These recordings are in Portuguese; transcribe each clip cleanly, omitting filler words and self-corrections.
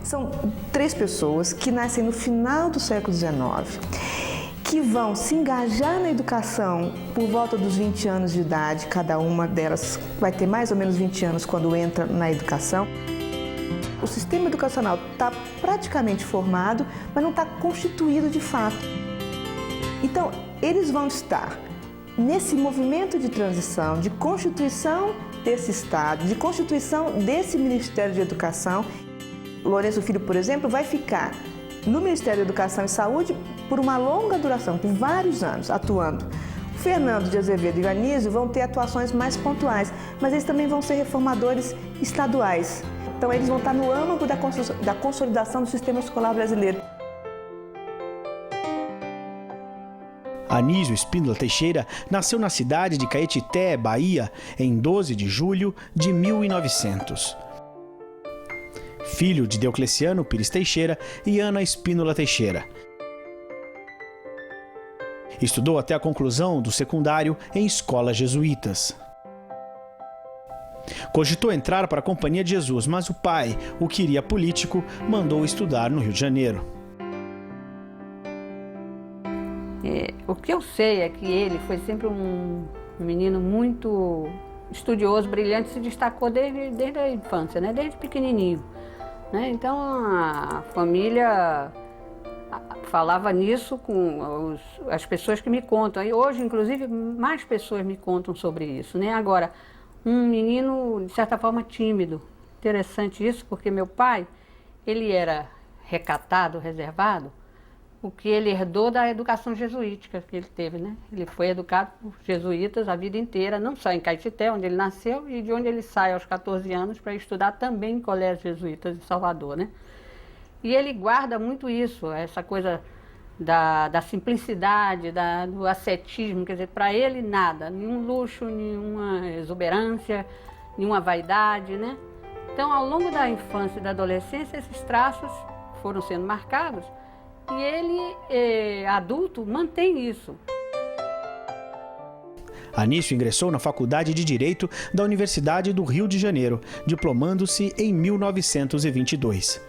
São 3 pessoas que nascem no final do século XIX, que vão se engajar na educação por volta dos 20 anos de idade. Cada uma delas vai ter mais ou menos 20 anos quando entra na educação. O sistema educacional está praticamente formado, mas não está constituído de fato. Então, eles vão estar nesse movimento de transição, de constituição desse Estado, de constituição desse Ministério de Educação. Lourenço Filho, por exemplo, vai ficar no Ministério da Educação e Saúde por uma longa duração, por vários anos, atuando. O Fernando de Azevedo e o Anísio vão ter atuações mais pontuais, mas eles também vão ser reformadores estaduais. Então, eles vão estar no âmago da consolidação do sistema escolar brasileiro. Anísio Spínola Teixeira nasceu na cidade de Caetité, Bahia, em 12 de julho de 1900. Filho de Deocleciano Pires Teixeira e Ana Spínola Teixeira. Estudou até a conclusão do secundário em escolas jesuítas. Cogitou entrar para a Companhia de Jesus, mas o pai, o queria político, mandou estudar no Rio de Janeiro. O que eu sei é que ele foi sempre um menino muito estudioso, brilhante, se destacou desde a infância, né? Desde pequenininho. Né? Então a família falava nisso com as pessoas que me contam. E hoje, inclusive, mais pessoas me contam sobre isso. Né? Agora, um menino, de certa forma, tímido. Interessante isso, porque meu pai, ele era recatado, reservado, o que ele herdou da educação jesuítica que ele teve, né? Ele foi educado por jesuítas a vida inteira, não só em Caetité, onde ele nasceu, e de onde ele sai aos 14 anos para estudar também em colégios jesuítas de Salvador, né? E ele guarda muito isso, essa coisa da simplicidade, do ascetismo, quer dizer, para ele nada, nenhum luxo, nenhuma exuberância, nenhuma vaidade, né? Então, ao longo da infância e da adolescência, esses traços foram sendo marcados, e ele, adulto, mantém isso. Anísio ingressou na Faculdade de Direito da Universidade do Rio de Janeiro, diplomando-se em 1922.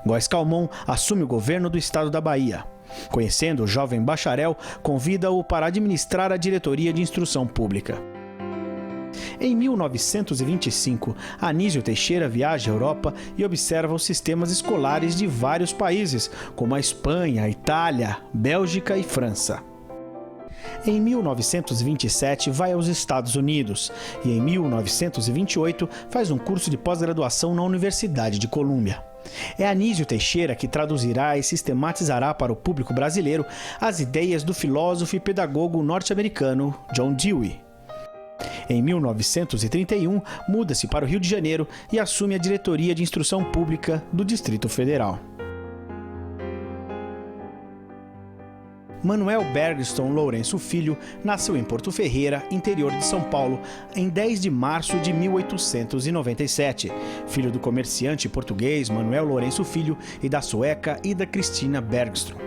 Góes Calmon assume o governo do estado da Bahia. Conhecendo o jovem bacharel, convida-o para administrar a diretoria de instrução pública. Em 1925, Anísio Teixeira viaja à Europa e observa os sistemas escolares de vários países, como a Espanha, a Itália, Bélgica e França. Em 1927, vai aos Estados Unidos e, em 1928, faz um curso de pós-graduação na Universidade de Colômbia. É Anísio Teixeira que traduzirá e sistematizará para o público brasileiro as ideias do filósofo e pedagogo norte-americano John Dewey. Em 1931, muda-se para o Rio de Janeiro e assume a diretoria de instrução pública do Distrito Federal. Manuel Bergson Lourenço Filho nasceu em Porto Ferreira, interior de São Paulo, em 10 de março de 1897, filho do comerciante português Manuel Lourenço Filho e da sueca Ida Cristina Bergström.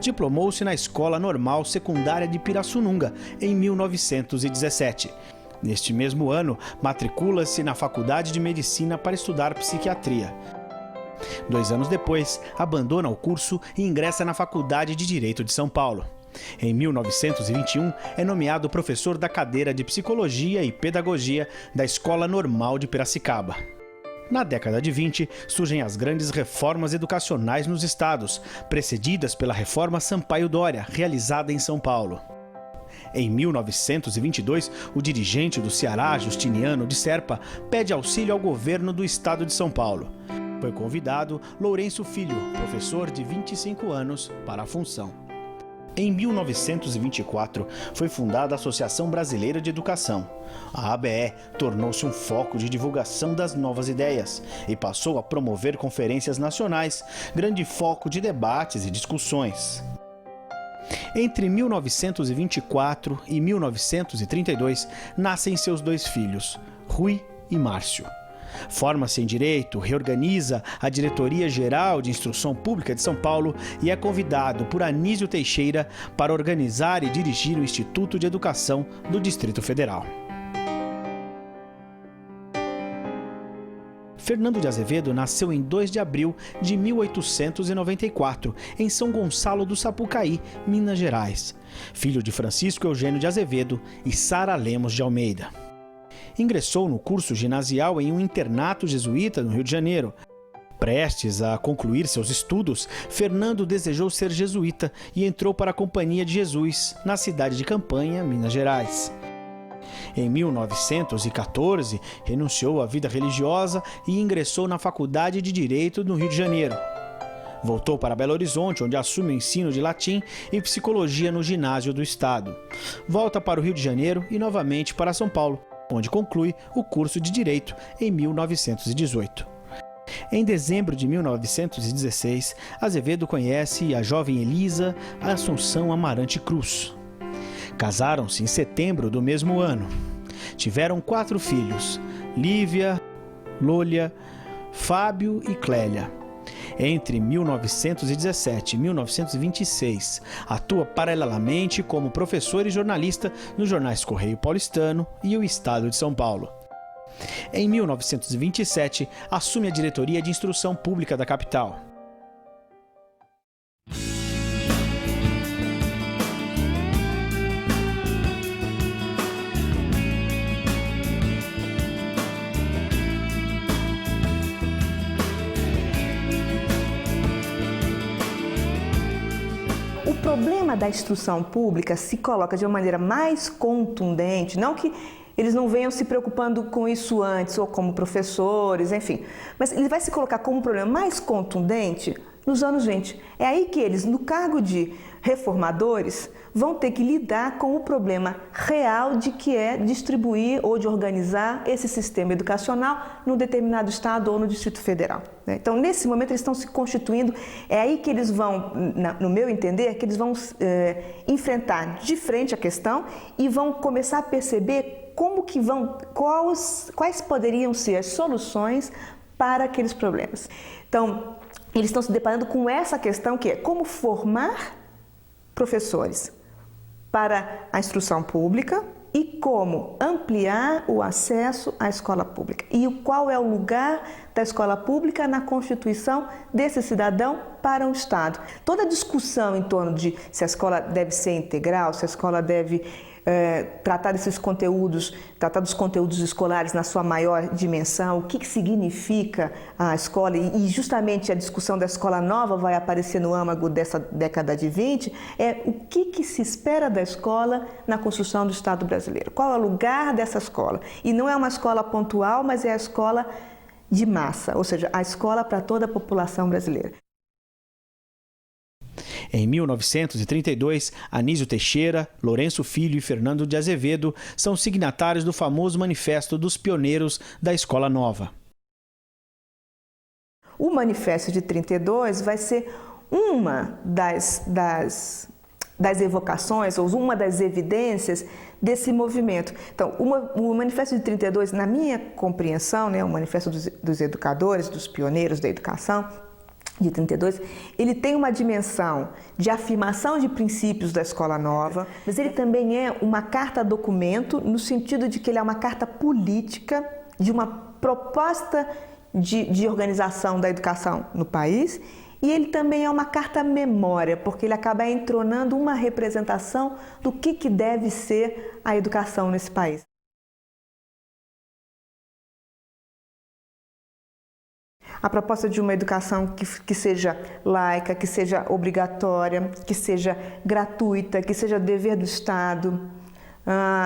Diplomou-se na Escola Normal Secundária de Pirassununga, em 1917. Neste mesmo ano, matricula-se na Faculdade de Medicina para estudar psiquiatria. 2 anos depois, abandona o curso e ingressa na Faculdade de Direito de São Paulo. Em 1921, é nomeado professor da cadeira de Psicologia e Pedagogia da Escola Normal de Piracicaba. Na década de 20, surgem as grandes reformas educacionais nos estados, precedidas pela Reforma Sampaio Dória, realizada em São Paulo. Em 1922, o dirigente do Ceará, Justiniano de Serpa, pede auxílio ao governo do estado de São Paulo. Foi convidado Lourenço Filho, professor de 25 anos, para a função. Em 1924, foi fundada a Associação Brasileira de Educação. A ABE tornou-se um foco de divulgação das novas ideias e passou a promover conferências nacionais, grande foco de debates e discussões. Entre 1924 e 1932, nascem seus 2 filhos, Rui e Márcio. Forma-se em Direito, reorganiza a Diretoria Geral de Instrução Pública de São Paulo e é convidado por Anísio Teixeira para organizar e dirigir o Instituto de Educação do Distrito Federal. Fernando de Azevedo nasceu em 2 de abril de 1894, em São Gonçalo do Sapucaí, Minas Gerais. Filho de Francisco Eugênio de Azevedo e Sara Lemos de Almeida. Ingressou no curso ginasial em um internato jesuíta no Rio de Janeiro. Prestes a concluir seus estudos, Fernando desejou ser jesuíta e entrou para a Companhia de Jesus, na cidade de Campanha, Minas Gerais. Em 1914, renunciou à vida religiosa e ingressou na Faculdade de Direito no Rio de Janeiro. Voltou para Belo Horizonte, onde assume o ensino de latim e psicologia no ginásio do estado. Volta para o Rio de Janeiro e novamente para São Paulo, onde conclui o curso de Direito em 1918. Em dezembro de 1916, Azevedo conhece a jovem Elisa Assunção Amarante Cruz. Casaram-se em setembro do mesmo ano. Tiveram 4 filhos, Lívia, Lôlia, Fábio e Clélia. Entre 1917 e 1926, atua paralelamente como professor e jornalista nos jornais Correio Paulistano e O Estado de São Paulo. Em 1927, assume a diretoria de instrução pública da capital. O problema da instrução pública se coloca de uma maneira mais contundente, não que eles não venham se preocupando com isso antes, ou como professores, enfim. Mas ele vai se colocar como um problema mais contundente nos anos 20. É aí que eles, no cargo de reformadores, vão ter que lidar com o problema real de que é distribuir ou de organizar esse sistema educacional num determinado estado ou no Distrito Federal. Então, nesse momento, eles estão se constituindo, é aí que eles vão, no meu entender, que eles vão enfrentar de frente a questão e vão começar a perceber quais poderiam ser as soluções para aqueles problemas. Então, eles estão se deparando com essa questão que é como formar professores para a instrução pública e como ampliar o acesso à escola pública. E qual é o lugar da escola pública na constituição desse cidadão para o Estado. Toda a discussão em torno de se a escola deve ser integral, se a escola deve tratar dos conteúdos escolares na sua maior dimensão, o que significa a escola, e justamente a discussão da escola nova vai aparecer no âmago dessa década de 20, é o que se espera da escola na construção do Estado brasileiro. Qual é o lugar dessa escola? E não é uma escola pontual, mas é a escola de massa, ou seja, a escola para toda a população brasileira. Em 1932, Anísio Teixeira, Lourenço Filho e Fernando de Azevedo são signatários do famoso Manifesto dos Pioneiros da Escola Nova. O Manifesto de 32 vai ser uma das evocações, ou uma das evidências desse movimento. Então, o Manifesto de 32, na minha compreensão, o Manifesto dos Educadores, dos Pioneiros da Educação, de 32, ele tem uma dimensão de afirmação de princípios da escola nova, mas ele também é uma carta-documento no sentido de que ele é uma carta política de uma proposta de organização da educação no país, e ele também é uma carta-memória, porque ele acaba entronando uma representação do que deve ser a educação nesse país. A proposta de uma educação que seja laica, que seja obrigatória, que seja gratuita, que seja dever do Estado.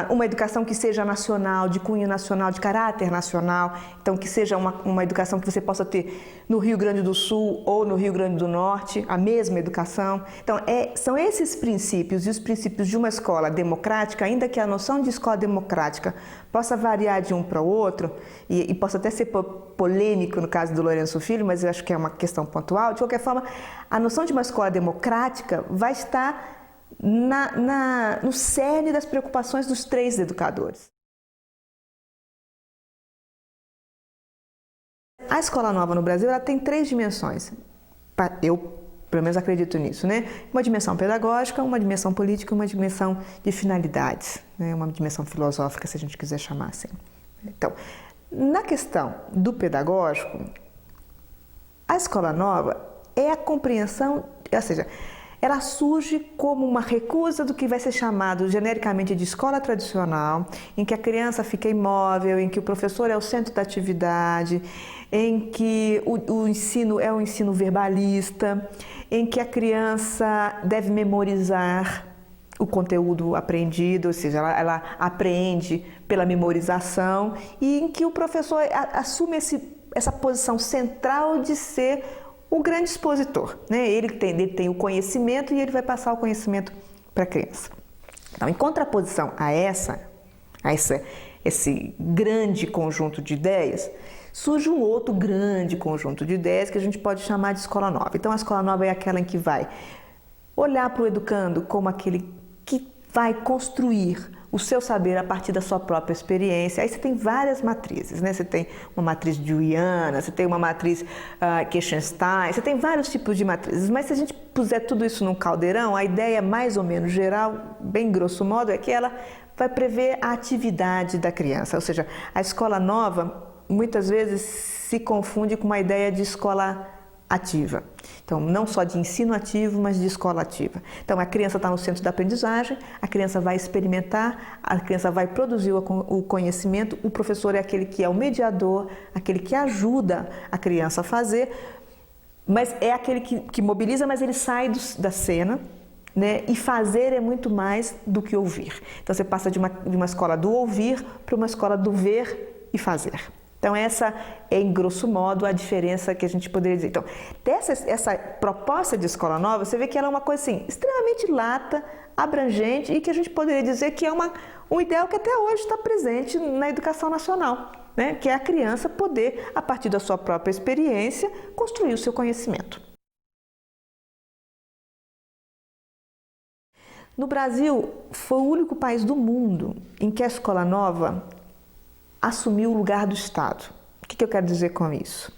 Uma educação que seja nacional, de cunho nacional, de caráter nacional. Então, que seja uma educação que você possa ter no Rio Grande do Sul ou no Rio Grande do Norte, a mesma educação. Então, são esses princípios e os princípios de uma escola democrática, ainda que a noção de escola democrática possa variar de um para o outro e possa até ser polêmico no caso do Lourenço Filho, mas eu acho que é uma questão pontual. De qualquer forma, a noção de uma escola democrática vai estar no cerne das preocupações dos 3 educadores. A escola nova no Brasil ela tem 3 dimensões. Eu, pelo menos, acredito nisso, Uma dimensão pedagógica, uma dimensão política e uma dimensão de finalidades, Uma dimensão filosófica, se a gente quiser chamar assim. Então, na questão do pedagógico, a escola nova é a compreensão, ou seja, ela surge como uma recusa do que vai ser chamado genericamente de escola tradicional, em que a criança fica imóvel, em que o professor é o centro da atividade, em que o ensino é um ensino verbalista, em que a criança deve memorizar o conteúdo aprendido, ou seja, ela aprende pela memorização, e em que o professor assume essa posição central de ser o grande expositor, né? Ele tem o conhecimento e ele vai passar o conhecimento para a criança. Então, em contraposição a esse grande conjunto de ideias, surge um outro grande conjunto de ideias que a gente pode chamar de escola nova. Então, a escola nova é aquela em que vai olhar para o educando como aquele que vai construir o seu saber a partir da sua própria experiência. Aí você tem várias matrizes, né? Você tem uma matriz deweyana, você tem uma matriz Keschenstein, você tem vários tipos de matrizes, mas se a gente puser tudo isso num caldeirão, a ideia mais ou menos geral, bem grosso modo, é que ela vai prever a atividade da criança, ou seja, a escola nova muitas vezes se confunde com uma ideia de escola ativa. Então, não só de ensino ativo, mas de escola ativa. Então, a criança está no centro da aprendizagem, a criança vai experimentar, a criança vai produzir o conhecimento, o professor é aquele que é o mediador, aquele que ajuda a criança a fazer, mas é aquele que mobiliza, mas ele sai da cena, né? E fazer é muito mais do que ouvir. Então, você passa de uma escola do ouvir para uma escola do ver e fazer. Então, essa é, em grosso modo, a diferença que a gente poderia dizer. Então, essa proposta de escola nova, você vê que ela é uma coisa assim, extremamente lata, abrangente e que a gente poderia dizer que é um ideal que até hoje está presente na educação nacional, né? Que é a criança poder, a partir da sua própria experiência, construir o seu conhecimento. No Brasil, foi o único país do mundo em que a escola nova assumiu o lugar do Estado. O que eu quero dizer com isso?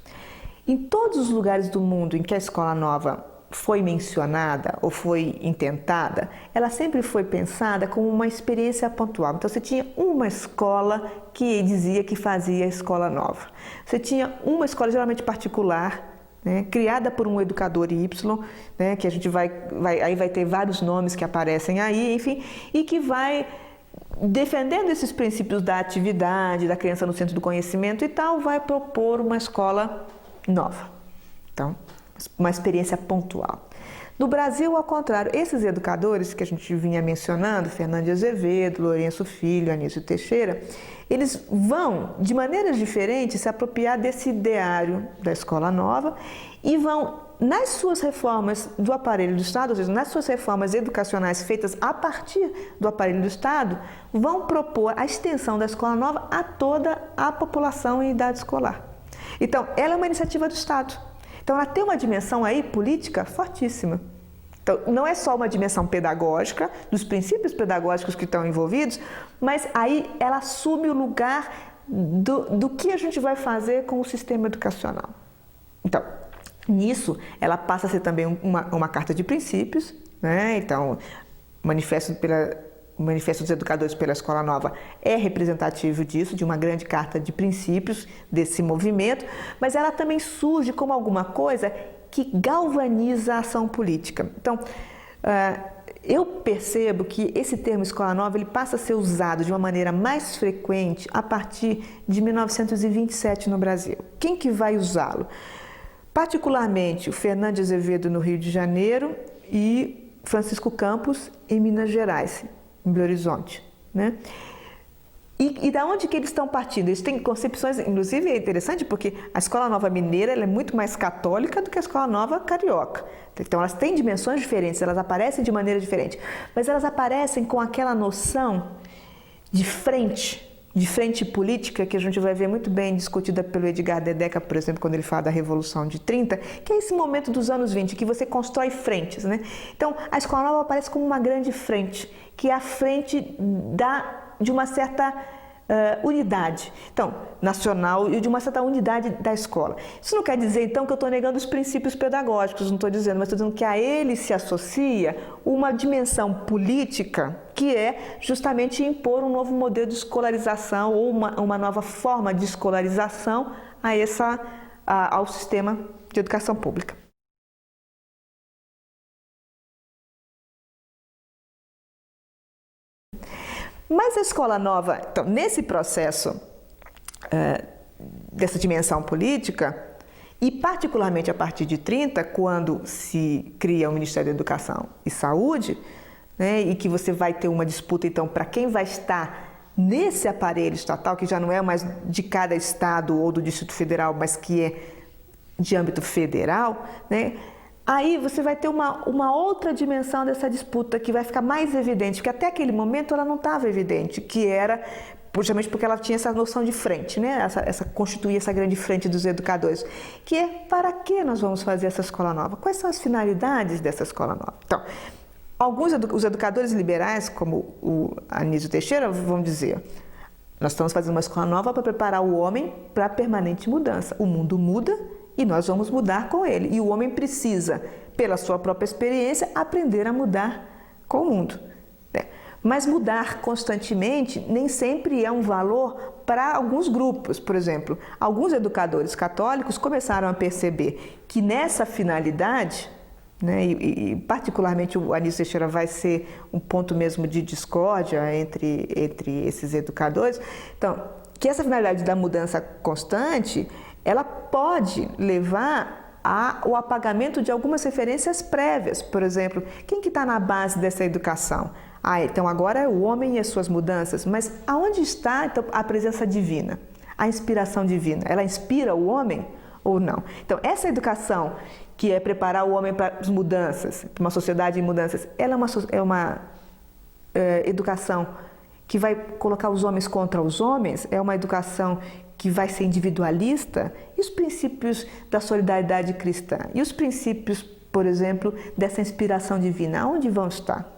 Em todos os lugares do mundo em que a escola nova foi mencionada ou foi intentada, ela sempre foi pensada como uma experiência pontual. Então, você tinha uma escola que dizia que fazia a escola nova. Você tinha uma escola geralmente particular, né, criada por um educador Y, né, que a gente vai ter vários nomes que aparecem aí, enfim, e que vai defendendo esses princípios da atividade, da criança no centro do conhecimento e tal, vai propor uma escola nova. Então, uma experiência pontual. No Brasil, ao contrário, esses educadores que a gente vinha mencionando, Fernando de Azevedo, Lourenço Filho, Anísio Teixeira, eles vão, de maneiras diferentes, se apropriar desse ideário da escola nova e vão, nas suas reformas do aparelho do Estado, ou seja, nas suas reformas educacionais feitas a partir do aparelho do Estado, vão propor a extensão da escola nova a toda a população em idade escolar. Então, ela é uma iniciativa do Estado. Então, ela tem uma dimensão aí política fortíssima. Então, não é só uma dimensão pedagógica, dos princípios pedagógicos que estão envolvidos, mas aí ela assume o lugar do que a gente vai fazer com o sistema educacional. Então, nisso, ela passa a ser também uma carta de princípios, né? Então, o Manifesto dos Educadores pela Escola Nova é representativo disso, de uma grande carta de princípios desse movimento, mas ela também surge como alguma coisa que galvaniza a ação política. Então, eu percebo que esse termo escola nova ele passa a ser usado de uma maneira mais frequente a partir de 1927 no Brasil. Quem que vai usá-lo? Particularmente o Fernando de Azevedo no Rio de Janeiro e Francisco Campos em Minas Gerais, em Belo Horizonte, né? E da onde que eles estão partindo? Eles têm concepções, inclusive é interessante porque a Escola Nova Mineira ela é muito mais católica do que a Escola Nova Carioca. Então elas têm dimensões diferentes, elas aparecem de maneira diferente, mas elas aparecem com aquela noção de frente política que a gente vai ver muito bem discutida pelo Edgar Dedeca, por exemplo, quando ele fala da Revolução de 30, que é esse momento dos anos 20, que você constrói frentes, né? Então, a Escola Nova aparece como uma grande frente, que é a frente de uma certa unidade, então, nacional e de uma certa unidade da escola. Isso não quer dizer, então, que eu estou negando os princípios pedagógicos, não estou dizendo, mas estou dizendo que a ele se associa uma dimensão política que é justamente impor um novo modelo de escolarização ou uma nova forma de escolarização ao sistema de educação pública. Mas a escola nova, então, nesse processo dessa dimensão política, e particularmente a partir de 30, quando se cria o Ministério da Educação e Saúde, né, e que você vai ter uma disputa, então, para quem vai estar nesse aparelho estatal, que já não é mais de cada estado ou do Distrito Federal, mas que é de âmbito federal, né? Aí você vai ter uma outra dimensão dessa disputa que vai ficar mais evidente, porque até aquele momento ela não estava evidente, que era justamente porque ela tinha essa noção de frente, né? Constituía essa grande frente dos educadores, que é para que nós vamos fazer essa escola nova? Quais são as finalidades dessa escola nova? Então, os educadores liberais, como o Anísio Teixeira, vão dizer: nós estamos fazendo uma escola nova para preparar o homem para a permanente mudança. O mundo muda e nós vamos mudar com ele. E o homem precisa, pela sua própria experiência, aprender a mudar com o mundo. Mas mudar constantemente nem sempre é um valor para alguns grupos. Por exemplo, alguns educadores católicos começaram a perceber que nessa finalidade, né, e particularmente o Anísio Teixeira vai ser um ponto mesmo de discórdia entre esses educadores, então, que essa finalidade da mudança constante, ela pode levar ao apagamento de algumas referências prévias. Por exemplo, quem que está na base dessa educação? Então agora é o homem e as suas mudanças, mas aonde está então, a presença divina, a inspiração divina? Ela inspira o homem ou não? Então essa educação que é preparar o homem para as mudanças, para uma sociedade em mudanças, ela é uma educação que vai colocar os homens contra os homens? É uma educação que vai ser individualista? E os princípios da solidariedade cristã? E os princípios, por exemplo, dessa inspiração divina? Onde vão estar?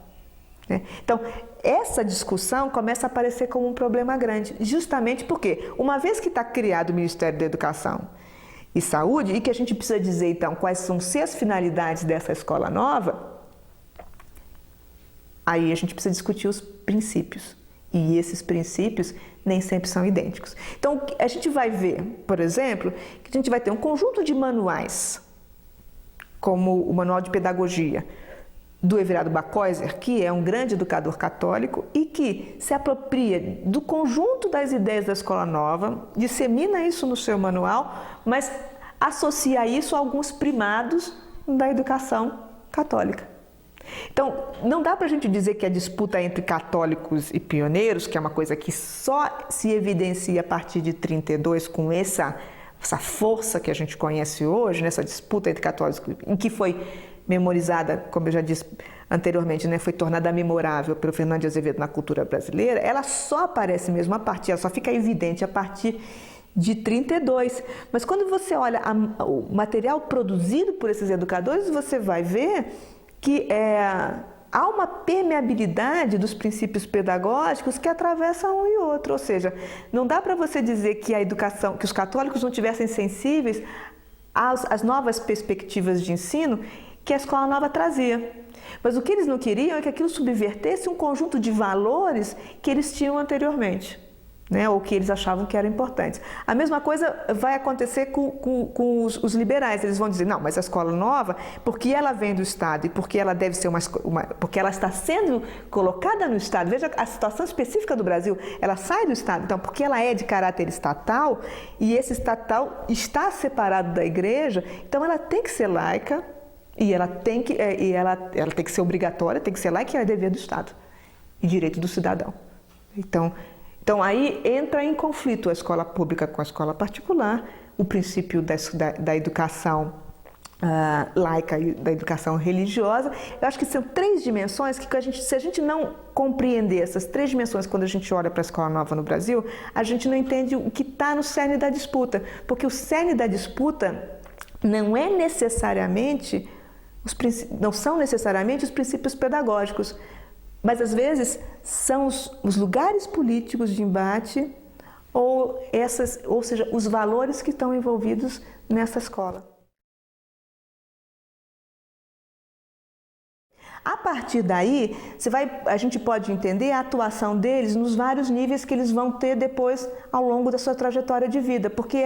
Então, essa discussão começa a aparecer como um problema grande, justamente porque, uma vez que está criado o Ministério da Educação e Saúde, e que a gente precisa dizer, então, quais vão ser as finalidades dessa escola nova, aí a gente precisa discutir os princípios. E esses princípios nem sempre são idênticos. Então, a gente vai ver, por exemplo, que a gente vai ter um conjunto de manuais, como o Manual de Pedagogia, do Everardo Bacoiser, que é um grande educador católico e que se apropria do conjunto das ideias da escola nova, dissemina isso no seu manual, mas associa isso a alguns primados da educação católica. Então, não dá para a gente dizer que a disputa entre católicos e pioneiros, que é uma coisa que só se evidencia a partir de 32 com essa força que a gente conhece hoje, nessa disputa entre católicos, em que foi memorizada, como eu já disse anteriormente, né, foi tornada memorável pelo Fernando de Azevedo na cultura brasileira, ela só aparece mesmo a partir, ela só fica evidente a partir de 32. Mas quando você olha o material produzido por esses educadores, você vai ver que há uma permeabilidade dos princípios pedagógicos que atravessa um e outro. Ou seja, não dá para você dizer que a educação, que os católicos não tivessem sensíveis às novas perspectivas de ensino que a escola nova trazia. Mas o que eles não queriam é que aquilo subvertesse um conjunto de valores que eles tinham anteriormente, né? Ou que eles achavam que eram importantes. A mesma coisa vai acontecer com os liberais. Eles vão dizer, não, mas a escola nova, porque ela vem do Estado e porque ela deve ser porque ela está sendo colocada no Estado. Veja a situação específica do Brasil, ela sai do Estado, então, porque ela é de caráter estatal e esse estatal está separado da igreja, então ela tem que ser laica e ela tem que ser obrigatória, tem que ser laica e é dever do Estado e direito do cidadão. Então aí entra em conflito a escola pública com a escola particular, o princípio da educação laica e da educação religiosa. Eu acho que são três dimensões que se a gente não compreender essas três dimensões quando a gente olha para a escola nova no Brasil, a gente não entende o que está no cerne da disputa, porque o cerne da disputa não são necessariamente os princípios pedagógicos, mas às vezes são os lugares políticos de embate ou seja, os valores que estão envolvidos nessa escola. A partir daí, a gente pode entender a atuação deles nos vários níveis que eles vão ter depois ao longo da sua trajetória de vida, porque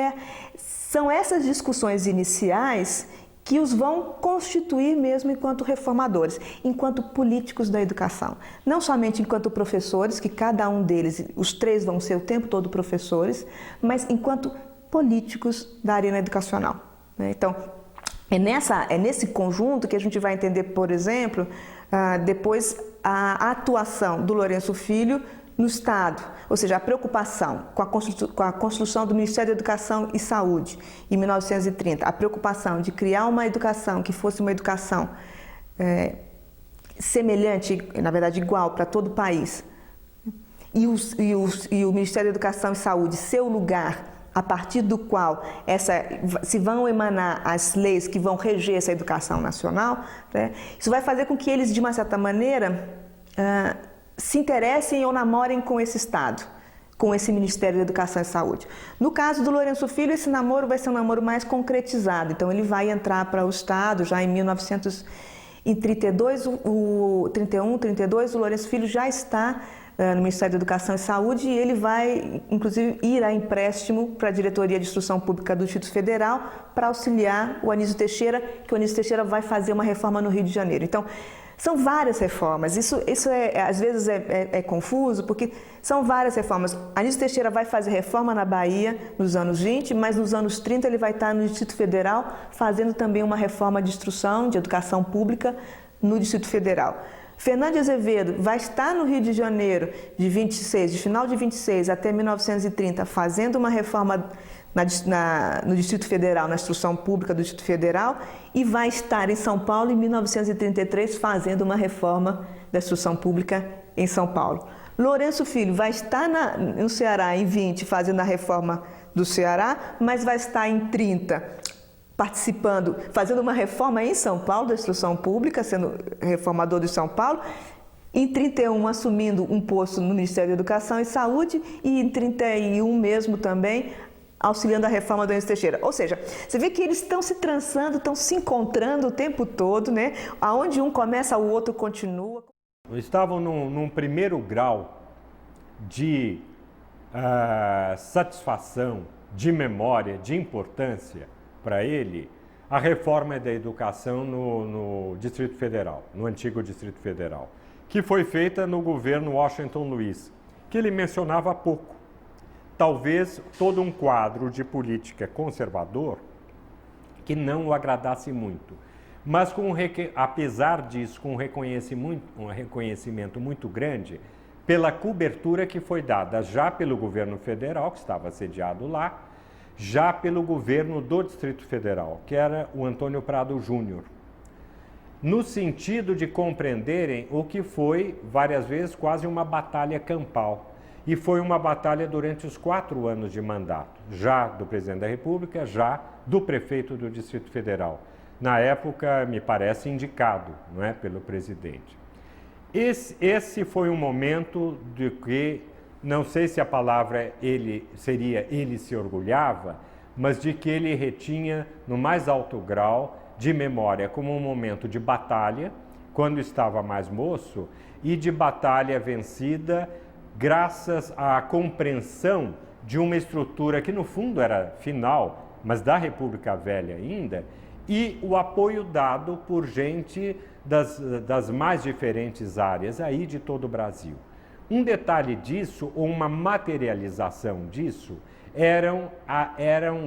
são essas discussões iniciais que os vão constituir mesmo enquanto reformadores, enquanto políticos da educação. Não somente enquanto professores, que cada um deles, os três vão ser o tempo todo professores, mas enquanto políticos da arena educacional. Então, é nesse conjunto que a gente vai entender, por exemplo, depois a atuação do Lourenço Filho no Estado, ou seja, a preocupação com a construção do Ministério da Educação e Saúde em 1930, a preocupação de criar uma educação que fosse uma educação semelhante, na verdade igual para todo o país, e o Ministério da Educação e Saúde ser o lugar a partir do qual se vão emanar as leis que vão reger essa educação nacional, né? Isso vai fazer com que eles, de uma certa maneira, se interessem ou namorem com esse Estado, com esse Ministério da Educação e Saúde. No caso do Lourenço Filho, esse namoro vai ser um namoro mais concretizado, então ele vai entrar para o Estado já em 1932, 32, o Lourenço Filho já está no Ministério da Educação e Saúde e ele vai, inclusive, ir a empréstimo para a Diretoria de Instrução Pública do Distrito Federal para auxiliar o Anísio Teixeira, que o Anísio Teixeira vai fazer uma reforma no Rio de Janeiro. Então, são várias reformas, isso às vezes é confuso, porque são várias reformas. Anísio Teixeira vai fazer reforma na Bahia nos anos 20, mas nos anos 30 ele vai estar no Distrito Federal fazendo também uma reforma de instrução, de educação pública no Distrito Federal. Fernando de Azevedo vai estar no Rio de Janeiro de final de 26 até 1930, fazendo uma reforma no Distrito Federal, na instrução pública do Distrito Federal, e vai estar em São Paulo em 1933, fazendo uma reforma da instrução pública em São Paulo. Lourenço Filho vai estar no Ceará em 20, fazendo a reforma do Ceará, mas vai estar em 30 participando, fazendo uma reforma em São Paulo da instrução pública, sendo reformador de São Paulo, em 31 assumindo um posto no Ministério da Educação e Saúde e em 31 mesmo também auxiliando a reforma do Anísio Teixeira. Ou seja, você vê que eles estão se trançando, estão se encontrando o tempo todo, né? Aonde um começa, o outro continua. Estavam num primeiro grau de satisfação, de memória, de importância para ele, a reforma da educação no Distrito Federal, no antigo Distrito Federal, que foi feita no governo Washington Luiz, que ele mencionava há pouco. Talvez todo um quadro de política conservador que não o agradasse muito, mas apesar disso, com um reconhecimento muito grande pela cobertura que foi dada já pelo governo federal, que estava sediado lá, já pelo governo do Distrito Federal, que era o Antônio Prado Júnior, no sentido de compreenderem o que foi, várias vezes, quase uma batalha campal. E foi uma batalha durante os 4 anos de mandato, já do presidente da República, já do prefeito do Distrito Federal. Na época, me parece, indicado, não é, pelo presidente. Esse foi um momento de que, não sei se a palavra ele se orgulhava, mas de que ele retinha no mais alto grau de memória como um momento de batalha, quando estava mais moço, e de batalha vencida graças à compreensão de uma estrutura que no fundo era final, mas da República Velha ainda, e o apoio dado por gente das mais diferentes áreas aí de todo o Brasil. Um detalhe disso, ou uma materialização disso, eram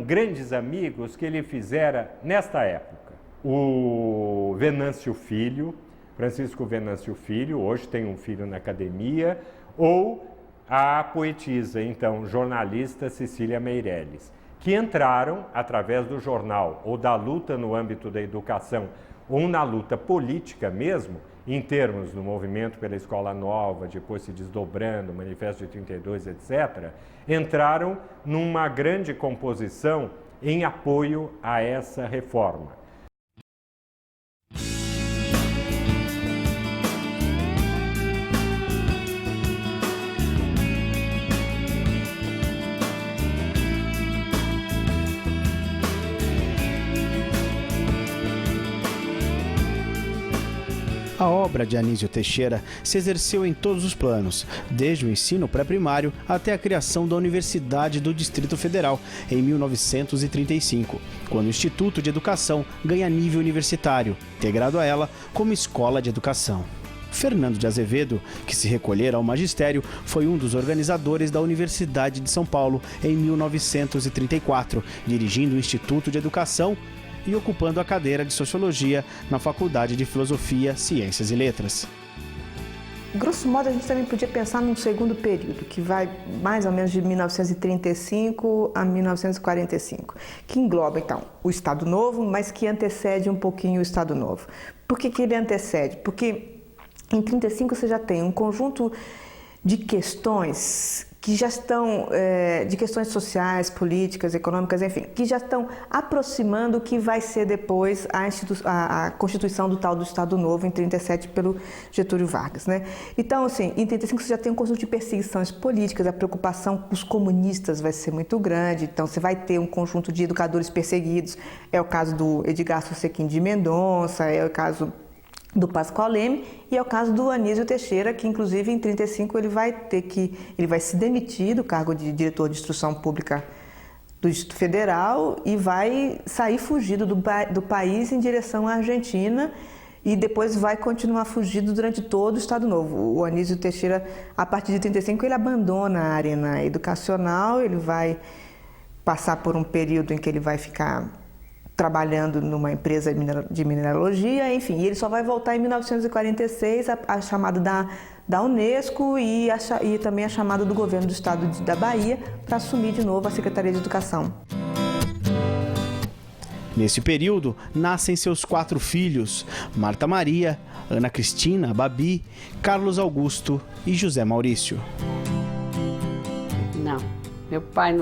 grandes amigos que ele fizera nesta época. O Venâncio Filho, Francisco Venâncio Filho, hoje tem um filho na academia, ou a poetisa, então, jornalista Cecília Meirelles, que entraram através do jornal ou da luta no âmbito da educação ou na luta política mesmo, em termos do movimento pela Escola Nova, depois se desdobrando, Manifesto de 32, etc., entraram numa grande composição em apoio a essa reforma. A obra de Anísio Teixeira se exerceu em todos os planos, desde o ensino pré-primário até a criação da Universidade do Distrito Federal, em 1935, quando o Instituto de Educação ganha nível universitário, integrado a ela como escola de educação. Fernando de Azevedo, que se recolhera ao magistério, foi um dos organizadores da Universidade de São Paulo em 1934, dirigindo o Instituto de Educação e ocupando a cadeira de Sociologia na Faculdade de Filosofia, Ciências e Letras. Grosso modo, a gente também podia pensar num segundo período, que vai mais ou menos de 1935 a 1945, que engloba, então, o Estado Novo, mas que antecede um pouquinho o Estado Novo. Por que ele antecede? Porque em 1935 você já tem um conjunto de questões que já estão, de questões sociais, políticas, econômicas, enfim, que já estão aproximando o que vai ser depois a Constituição do tal do Estado Novo, em 1937, pelo Getúlio Vargas, né? Então, assim, em 1935 você já tem um conjunto de perseguições políticas, a preocupação com os comunistas vai ser muito grande, então você vai ter um conjunto de educadores perseguidos, é o caso do Edgar Susequim de Mendonça, é o caso do Pascoal Leme, e é o caso do Anísio Teixeira, que inclusive em 1935 ele vai se demitir do cargo de diretor de instrução pública do Distrito Federal e vai sair fugido do país em direção à Argentina e depois vai continuar fugido durante todo o Estado Novo. O Anísio Teixeira, a partir de 1935, ele abandona a arena educacional, ele vai passar por um período em que ele vai ficar trabalhando numa empresa de mineralogia, enfim, e ele só vai voltar em 1946, a chamada da Unesco e também a chamada do governo do estado da Bahia para assumir de novo a Secretaria de Educação. Nesse período, nascem seus 4 filhos, Marta Maria, Ana Cristina, Babi, Carlos Augusto e José Maurício. Não, meu pai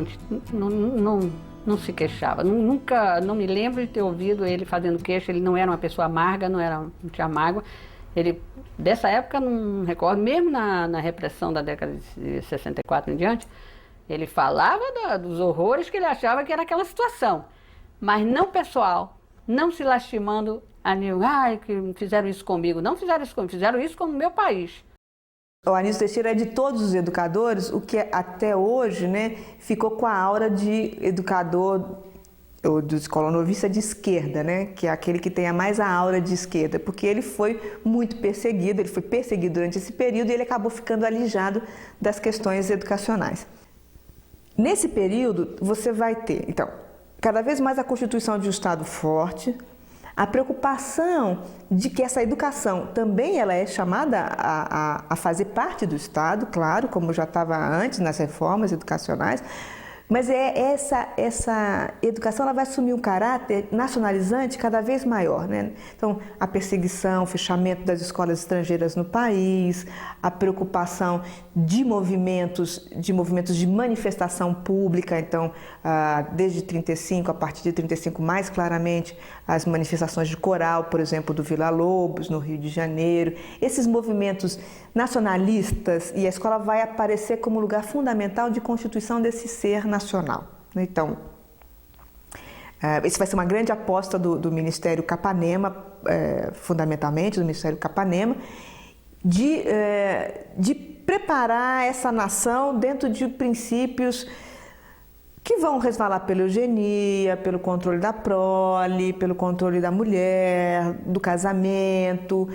não se queixava. Nunca, não me lembro de ter ouvido ele fazendo queixa. Ele não era uma pessoa amarga, não tinha mágoa. Ele, dessa época, não recordo, mesmo na repressão da década de 64 em diante, ele falava dos horrores que ele achava que era aquela situação. Mas não pessoal, não se lastimando a nenhum, que fizeram isso comigo. Não fizeram isso comigo, fizeram isso com o meu país. O Anísio Teixeira é de todos os educadores, o que até hoje, né, ficou com a aura de educador ou do escolonovista de esquerda, né, que é aquele que tem mais a aura de esquerda, porque ele foi muito perseguido, ele foi perseguido durante esse período e ele acabou ficando alijado das questões educacionais. Nesse período, você vai ter, então, cada vez mais a constituição de um Estado forte, a preocupação de que essa educação também ela é chamada a fazer parte do Estado, claro, como já estava antes nas reformas educacionais, mas essa educação ela vai assumir um caráter nacionalizante cada vez maior, né? Então, a perseguição, o fechamento das escolas estrangeiras no país, a preocupação de movimentos de manifestação pública, então, desde 1935, a partir de 1935, mais claramente, as manifestações de coral, por exemplo, do Villa-Lobos, no Rio de Janeiro, esses movimentos nacionalistas, e a escola vai aparecer como lugar fundamental de constituição desse ser nacional. Então, isso vai ser uma grande aposta do Ministério Capanema, fundamentalmente do Ministério Capanema, de preparar essa nação dentro de princípios que vão resvalar pela eugenia, pelo controle da prole, pelo controle da mulher, do casamento,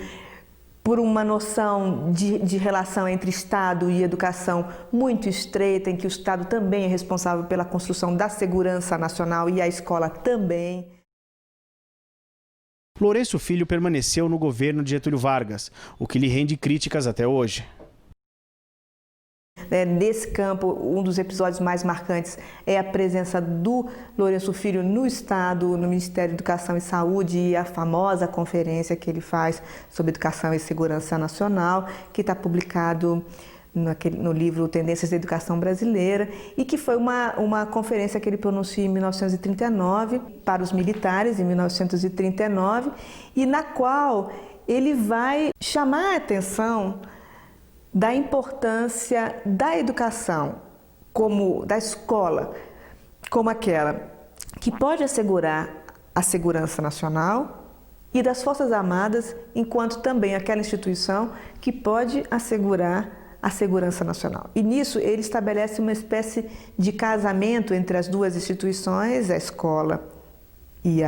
por uma noção de relação entre Estado e educação muito estreita, em que o Estado também é responsável pela construção da segurança nacional e a escola também. Lourenço Filho permaneceu no governo de Getúlio Vargas, o que lhe rende críticas até hoje. Nesse campo, um dos episódios mais marcantes é a presença do Lourenço Filho no Estado, no Ministério da Educação e Saúde, e a famosa conferência que ele faz sobre educação e segurança nacional, que está publicado no livro Tendências da Educação Brasileira, e que foi uma conferência que ele pronuncia em 1939 para os militares, em 1939, e na qual ele vai chamar a atenção da importância da educação, da escola, como aquela que pode assegurar a segurança nacional e das Forças Armadas, enquanto também aquela instituição que pode assegurar a segurança nacional. E nisso ele estabelece uma espécie de casamento entre as duas instituições, a escola e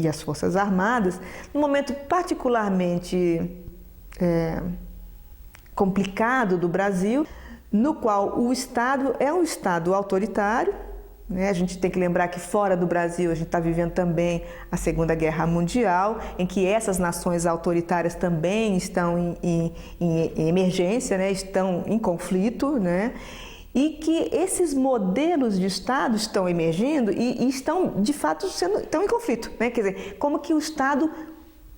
as Forças Armadas, num momento particularmente complicado do Brasil, no qual o Estado é um Estado autoritário, né? A gente tem que lembrar que fora do Brasil a gente está vivendo também a Segunda Guerra Mundial, em que essas nações autoritárias também estão em emergência, né? Estão em conflito, né? E que esses modelos de Estado estão emergindo e estão, de fato, estão em conflito, né? Quer dizer, como que o Estado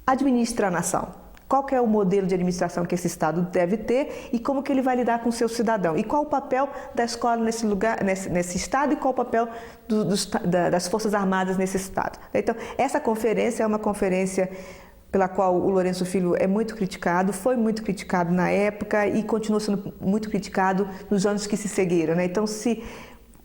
administra a nação? Qual que é o modelo de administração que esse Estado deve ter e como que ele vai lidar com o seu cidadão? E qual o papel da escola nesse Estado e qual o papel das Forças Armadas nesse Estado? Então, essa conferência é uma conferência pela qual o Lourenço Filho é muito criticado, foi muito criticado na época e continua sendo muito criticado nos anos que se seguiram, né? Então, se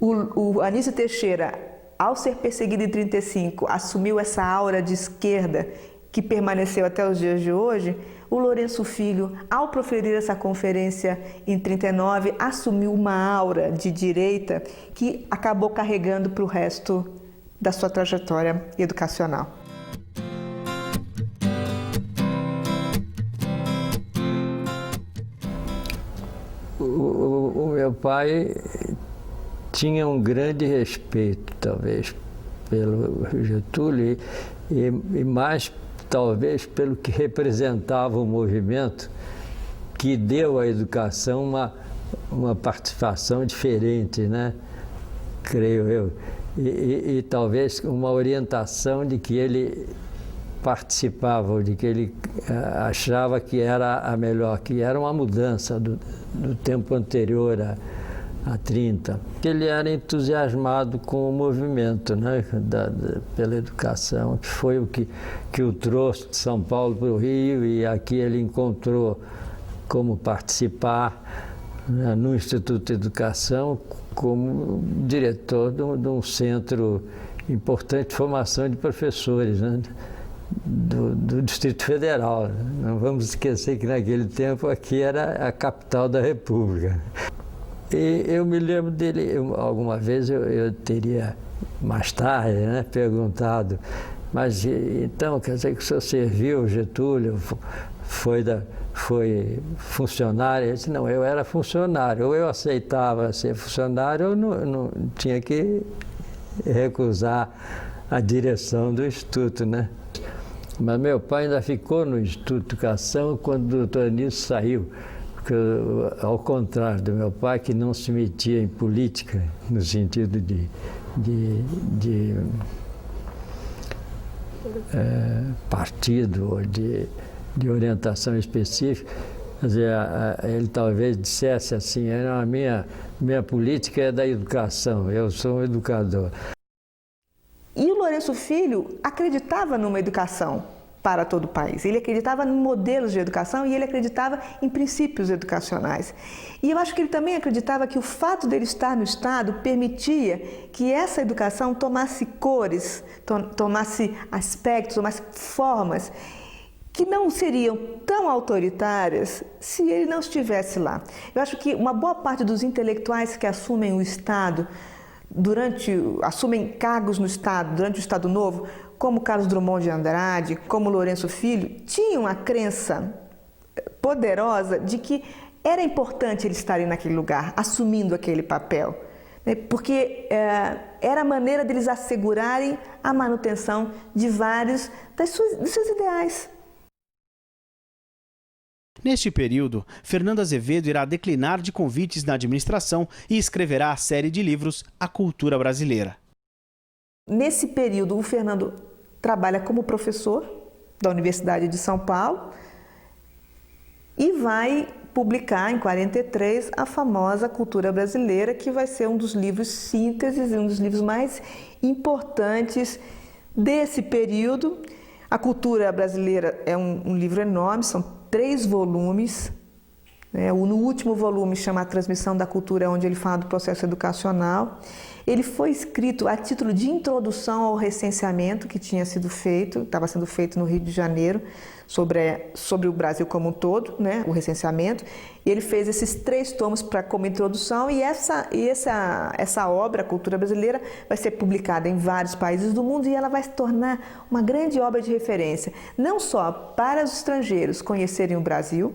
o Anísio Teixeira, ao ser perseguido em 1935, assumiu essa aura de esquerda que permaneceu até os dias de hoje, o Lourenço Filho, ao proferir essa conferência em 1939, assumiu uma aura de direita que acabou carregando para o resto da sua trajetória educacional. O meu pai tinha um grande respeito, talvez, pelo Getúlio e mais talvez pelo que representava o movimento que deu à educação uma participação diferente, né? Creio eu. E talvez uma orientação de que ele participava, ou de que ele achava que era a melhor, que era uma mudança do tempo anterior a 30. Ele era entusiasmado com o movimento, né, pela educação, que foi o que o trouxe de São Paulo para o Rio, e aqui ele encontrou como participar, né, no Instituto de Educação como diretor de um centro importante de formação de professores, né, do Distrito Federal. Não vamos esquecer que naquele tempo aqui era a capital da República. E eu me lembro dele, alguma vez eu teria, mais tarde, né, perguntado, mas então, quer dizer que o senhor serviu Getúlio, foi funcionário? Ele disse, não, eu era funcionário, ou eu aceitava ser funcionário, ou não tinha que recusar a direção do Instituto, né? Mas meu pai ainda ficou no Instituto de Educação quando o doutor Anísio saiu. Porque, ao contrário do meu pai, que não se metia em política, no sentido de partido ou de orientação específica, quer dizer, ele talvez dissesse assim, a minha política é da educação, eu sou um educador. E o Lourenço Filho acreditava numa educação para todo o país. Ele acreditava em modelos de educação e ele acreditava em princípios educacionais. E eu acho que ele também acreditava que o fato dele estar no Estado permitia que essa educação tomasse cores, tomasse aspectos, tomasse formas que não seriam tão autoritárias se ele não estivesse lá. Eu acho que uma boa parte dos intelectuais que assumem o Estado, assumem cargos no Estado, durante o Estado Novo, como Carlos Drummond de Andrade, como Lourenço Filho, tinham a crença poderosa de que era importante eles estarem naquele lugar, assumindo aquele papel, né? Porque era a maneira deles assegurarem a manutenção de vários dos seus ideais. Neste período, Fernando Azevedo irá declinar de convites na administração e escreverá a série de livros A Cultura Brasileira. Nesse período, o Fernando trabalha como professor da Universidade de São Paulo e vai publicar, em 1943, a famosa Cultura Brasileira, que vai ser um dos livros sínteses, um dos livros mais importantes desse período. A Cultura Brasileira é um livro enorme, são 3 volumes, No último volume chama A Transmissão da Cultura, onde ele fala do processo educacional. Ele foi escrito a título de introdução ao recenseamento que tinha sido feito, estava sendo feito no Rio de Janeiro, sobre o Brasil como um todo, né, o recenseamento. E ele fez esses 3 tomos como introdução, e essa obra, a Cultura Brasileira, vai ser publicada em vários países do mundo, e ela vai se tornar uma grande obra de referência, não só para os estrangeiros conhecerem o Brasil,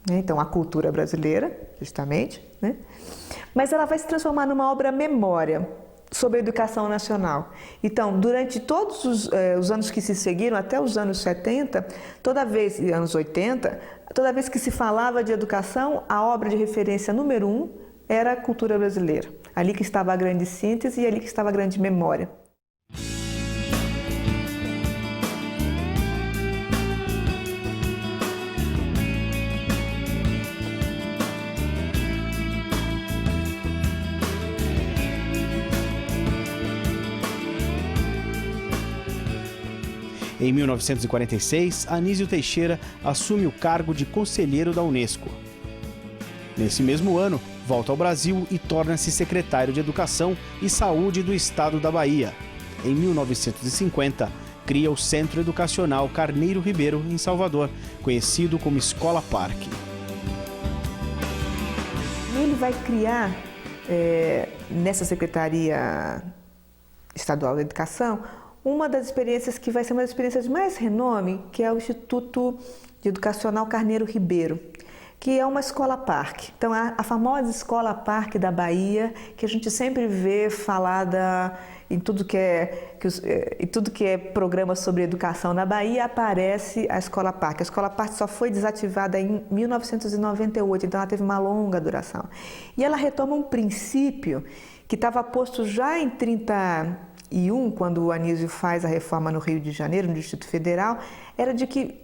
né, então a cultura brasileira, justamente, né, mas ela vai se transformar numa obra memória sobre a educação nacional. Então, durante todos os anos que se seguiram, até os anos 70, anos 80, toda vez que se falava de educação, a obra de referência número 1 era a cultura brasileira. Ali que estava a grande síntese e ali que estava a grande memória. Em 1946, Anísio Teixeira assume o cargo de conselheiro da Unesco. Nesse mesmo ano, volta ao Brasil e torna-se secretário de Educação e Saúde do Estado da Bahia. Em 1950, cria o Centro Educacional Carneiro Ribeiro, em Salvador, conhecido como Escola Parque. Ele vai criar, nessa Secretaria Estadual da Educação, uma das experiências que vai ser uma das experiências de mais renome, que é o Instituto Educacional Carneiro Ribeiro, que é uma escola-parque. Então, a famosa escola-parque da Bahia, que a gente sempre vê falada em tudo que é programa sobre educação na Bahia, aparece a escola-parque. A escola-parque só foi desativada em 1998, então ela teve uma longa duração. E ela retoma um princípio que estava posto já em 1931, quando o Anísio faz a reforma no Rio de Janeiro, no Distrito Federal, era de que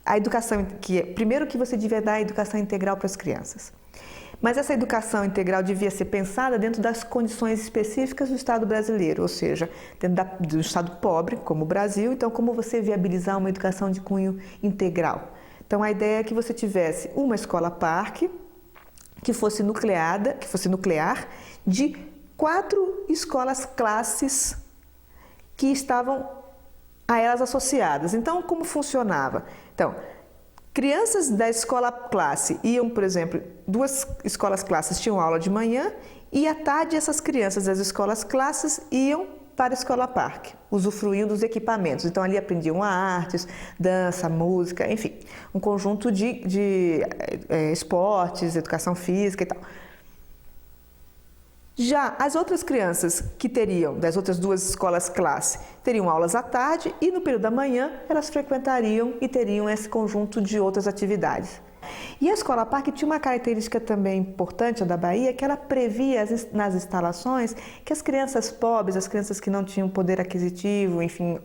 a educação, primeiro que você devia dar a educação integral para as crianças. Mas essa educação integral devia ser pensada dentro das condições específicas do Estado brasileiro, ou seja, dentro do Estado pobre, como o Brasil. Então, como você viabilizar uma educação de cunho integral? Então, a ideia é que você tivesse uma escola-parque que fosse nuclear, de 4 escolas-classes que estavam a elas associadas. Então, como funcionava? Então, crianças da escola-classe iam, por exemplo, 2 escolas-classes tinham aula de manhã e à tarde essas crianças das escolas-classes iam para a escola-parque, usufruindo dos equipamentos. Então, ali aprendiam artes, dança, música, enfim, um conjunto de esportes, educação física e tal. Já as outras crianças que das outras 2 escolas-classe, teriam aulas à tarde e no período da manhã elas frequentariam e teriam esse conjunto de outras atividades. E a escola-parque tinha uma característica também importante da Bahia, que ela previa nas instalações que as crianças pobres, as crianças que não tinham poder aquisitivo, enfim,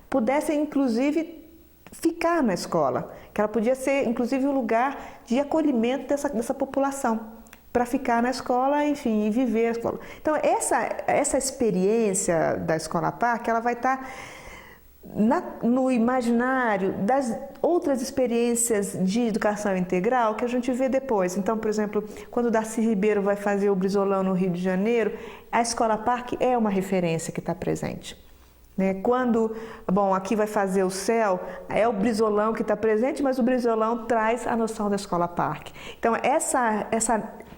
pudessem inclusive ficar na escola, que ela podia ser inclusive um lugar de acolhimento dessa população, para ficar na escola, enfim, e viver a escola. Então, essa experiência da escola-parque, ela vai estar no imaginário das outras experiências de educação integral que a gente vê depois. Então, por exemplo, quando o Darcy Ribeiro vai fazer o Brizolão no Rio de Janeiro, a escola-parque é uma referência que está presente. Quando, aqui vai fazer o CEL, é o Brizolão que está presente, mas o Brizolão traz a noção da escola-parque. Então, essa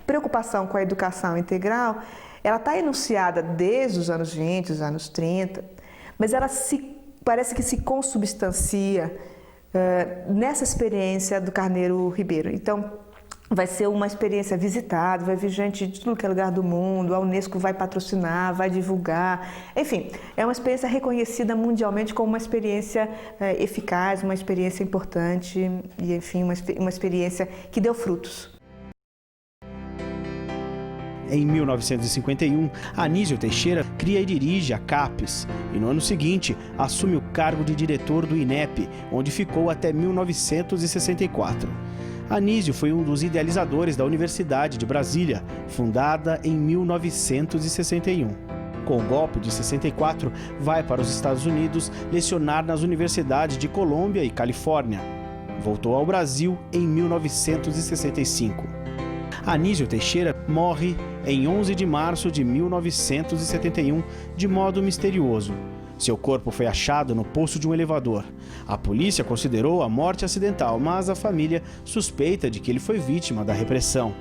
preocupação com a educação integral, ela está enunciada desde os anos 20, os anos 30, mas ela parece que se consubstancia nessa experiência do Carneiro Ribeiro. Então, vai ser uma experiência visitada, vai vir gente de tudo que é lugar do mundo, a Unesco vai patrocinar, vai divulgar, enfim, é uma experiência reconhecida mundialmente como uma experiência eficaz, uma experiência importante e, enfim, uma experiência que deu frutos. Em 1951, Anísio Teixeira cria e dirige a CAPES e no ano seguinte assume o cargo de diretor do INEP, onde ficou até 1964. Anísio foi um dos idealizadores da Universidade de Brasília, fundada em 1961. Com o golpe de 64, vai para os Estados Unidos lecionar nas universidades de Colômbia e Califórnia. Voltou ao Brasil em 1965. Anísio Teixeira morre em 11 de março de 1971 de modo misterioso. Seu corpo foi achado no poço de um elevador. A polícia considerou a morte acidental, mas a família suspeita de que ele foi vítima da repressão.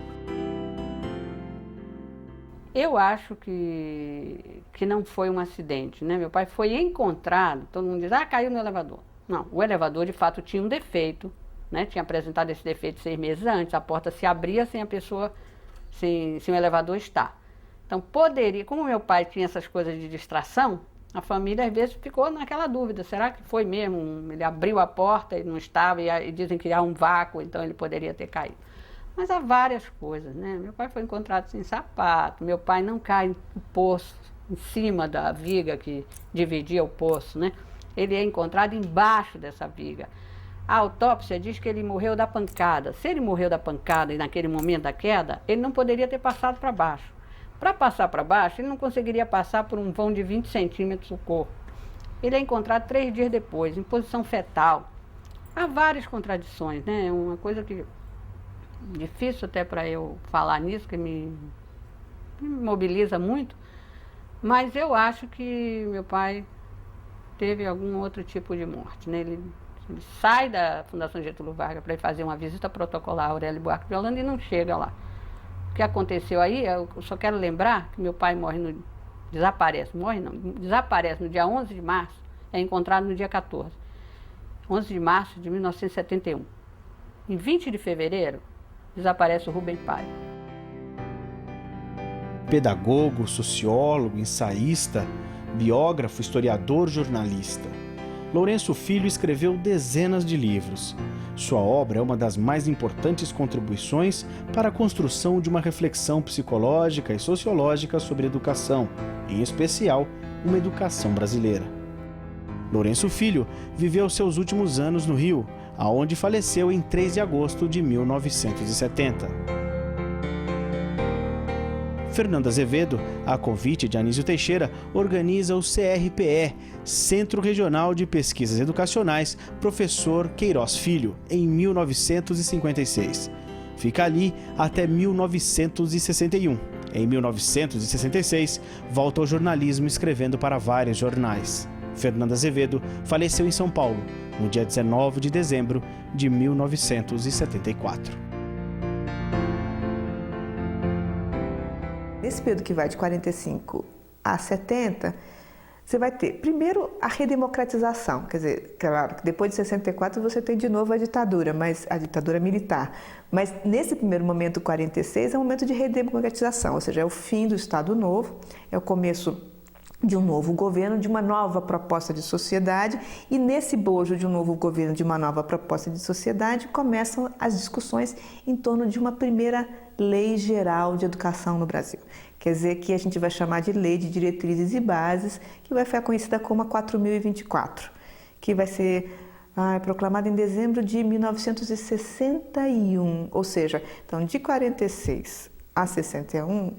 Eu acho que não foi um acidente, né? Meu pai foi encontrado, todo mundo diz, caiu no elevador. Não, o elevador de fato tinha um defeito, né? Tinha apresentado esse defeito 6 meses antes, a porta se abria sem a pessoa, sem o elevador estar. Então poderia, como meu pai tinha essas coisas de distração, a família às vezes ficou naquela dúvida, será que foi mesmo? Ele abriu a porta e não estava, e dizem que há um vácuo, então ele poderia ter caído. Mas há várias coisas, né? Meu pai foi encontrado sem sapato, meu pai não cai no poço, em cima da viga que dividia o poço, né? Ele é encontrado embaixo dessa viga. A autópsia diz que ele morreu da pancada. Se ele morreu da pancada e naquele momento da queda, ele não poderia ter passado para baixo. Para passar para baixo, ele não conseguiria passar por um vão de 20 centímetros o corpo. Ele é encontrado 3 dias depois, em posição fetal. Há várias contradições, né? Uma coisa que difícil até para eu falar nisso, que me mobiliza muito, mas eu acho que meu pai teve algum outro tipo de morte, né? Ele sai da Fundação Getúlio Vargas para ir fazer uma visita protocolar a Aurélio Buarque de Holanda e não chega lá. O que aconteceu aí, eu só quero lembrar que meu pai desaparece no dia 11 de março, é encontrado no dia 14. 11 de março de 1971. Em 20 de fevereiro, desaparece o Rubem Paiva. Pedagogo, sociólogo, ensaísta, biógrafo, historiador, jornalista. Lourenço Filho escreveu dezenas de livros. Sua obra é uma das mais importantes contribuições para a construção de uma reflexão psicológica e sociológica sobre educação, em especial uma educação brasileira. Lourenço Filho viveu seus últimos anos no Rio, aonde faleceu em 3 de agosto de 1970. Fernando Azevedo, a convite de Anísio Teixeira, organiza o CRPE, Centro Regional de Pesquisas Educacionais Professor Queiroz Filho, em 1956. Fica ali até 1961. Em 1966, volta ao jornalismo escrevendo para vários jornais. Fernando Azevedo faleceu em São Paulo, no dia 19 de dezembro de 1974. Nesse período que vai de 45 a 70, você vai ter, primeiro, a redemocratização. Quer dizer, claro que depois de 64 você tem de novo a ditadura, mas a ditadura militar. Mas nesse primeiro momento, 46, é um momento de redemocratização, ou seja, é o fim do Estado Novo, é o começo de um novo governo, de uma nova proposta de sociedade, e nesse bojo de um novo governo, de uma nova proposta de sociedade, começam as discussões em torno de uma primeira lei geral de educação no Brasil. Quer dizer, que a gente vai chamar de Lei de Diretrizes e Bases, que vai ficar conhecida como a 4.024, que vai ser proclamada em dezembro de 1961, ou seja, então de 46 a 61,